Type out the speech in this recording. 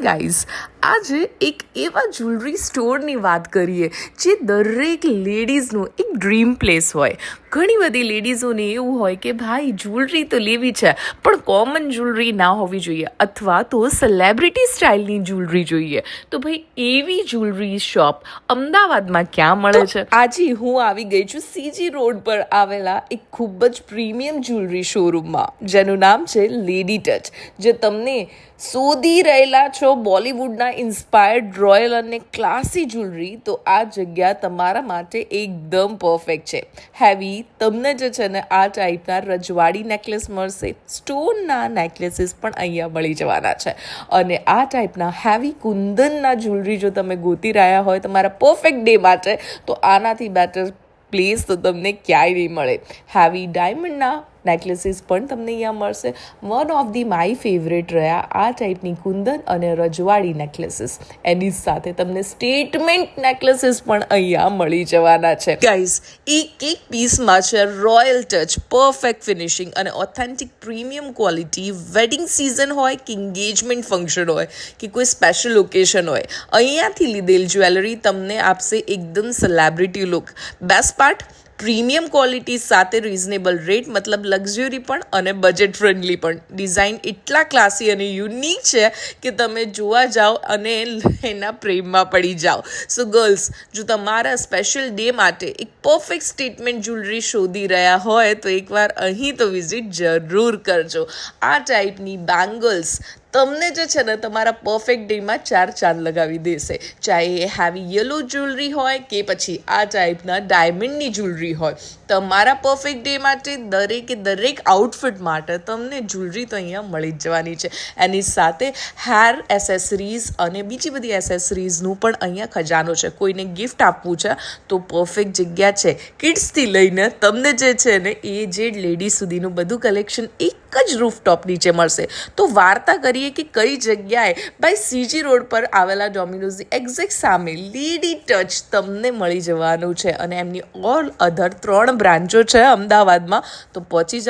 Guys, આજે એક એવા જ્વેલરી સ્ટોરની વાત કરીએ જે દરેક લેડીઝનું એક ડ્રીમ પ્લેસ હોય. ઘણી બધી લેડીઝોને એવું હોય કે ભાઈ જ્વેલરી તો લેવી છે પણ કોમન જ્વેલરી ના હોવી જોઈએ અથવા તો સેલિબ્રિટી સ્ટાઇલની જ્વેલરી જોઈએ. તો ભાઈ એવી જ્વેલરી શોપ અમદાવાદમાં ક્યાં મળે છે? આજે હું આવી ગઈ છું સીજી રોડ પર આવેલા એક ખૂબ જ પ્રીમિયમ જ્વેલરી શોરૂમમાં, જેનું નામ છે લેડી ટચ. જે તમને શોધી રહેલા છો બોલિવૂડના ઇન્સ્પાયર્ડ રોયલ અને ક્લાસી જ્વેલરી, તો આ જગ્યા તમારા માટે એકદમ પરફેક્ટ છે. હેવી તમને જે છે ને આ ટાઈપના રજવાડી નેકલેસ મળશે. સ્ટોનના નેકલેસીસ પણ અહીંયા મળી જવાના છે. અને આ ટાઈપના હેવી કુંદનના જ્વેલરી જો તમે ગોતી રહ્યા હોય તમારા પરફેક્ટ ડે માટે, તો આનાથી બેટર પ્લેસ તો તમને ક્યાંય નહીં મળે. હેવી ડાયમંડના નેકલેસીસ પણ તમને અહીંયા મળશે. One of the my favourite રહ્યા આ ટાઈપની કુંદન અને રજવાડી નેકલેસીસ. એની સાથે તમને સ્ટેટમેન્ટ નેકલેસીસ પણ અહીંયા મળી જવાના છે. ગાઈઝ, એક પીસમાં છે રોયલ ટચ, પરફેક્ટ ફિનિશિંગ અને authentic premium quality. Wedding season હોય કે એન્ગેજમેન્ટ ફંક્શન હોય કે કોઈ સ્પેશિયલ ઓકેશન હોય, અહીંયાથી લીધેલ જ્વેલરી તમને આપશે એકદમ celebrity look. Best part, premium quality સાથે રિઝનેબલ રેટ, મતલબ લક્ઝરી પણ અને બજેટ ફ્રેન્ડલી પણ. ડિઝાઇન એટલા ક્લાસી અને યુનિક છે કે તમે જોવા જાઓ અને એના પ્રેમમાં પડી જાઓ. સો ગર્લ્સ, જો તમારા સ્પેશિયલ ડે માટે એક પરફેક્ટ સ્ટેટમેન્ટ જ્વેલરી શોધી રહ્યા હોય તો એકવાર અહીં તો વિઝિટ જરૂર કરજો. આ ટાઈપની બેંગલ્સ તમને જે છે ને તમારા પરફેક્ટ ડેમાં 4 ચાંદ લગાવી દેશે. ચાહે એ હેવી યલો જ્વેલરી હોય કે પછી આ ટાઈપના ડાયમંડની જ્વેલરી હોય, તમારા પરફેક્ટ ડે માટે દરેક આઉટફિટ માટે તમને જ્વેલરી તો અહીંયા મળી જ જવાની છે. એની સાથે હેર એસેસરીઝ અને બીજી બધી એસેસરીઝનું પણ અહીંયા ખજાનો છે. કોઈને ગિફ્ટ આપવું છે તો પરફેક્ટ જગ્યા છે. કિડ્સથી લઈને તમને જે છે ને એ જે લેડીઝ સુધીનું બધું કલેક્શન એક જ રૂફટોપ નીચે મળશે. તો વાર્તા કરીએ કે કઈ જગ્યાએ? ભાઈ, સીજી રોડ પર આવેલા ડોમિનોઝની એક્ઝેક્ટ સામે લેડી ટચ તમને મળી જવાનું છે. અને એમની ઓલ અધર 3 બ્રાન્ચો છે અમદાવાદમાં, તો પહોંચી જાઓ.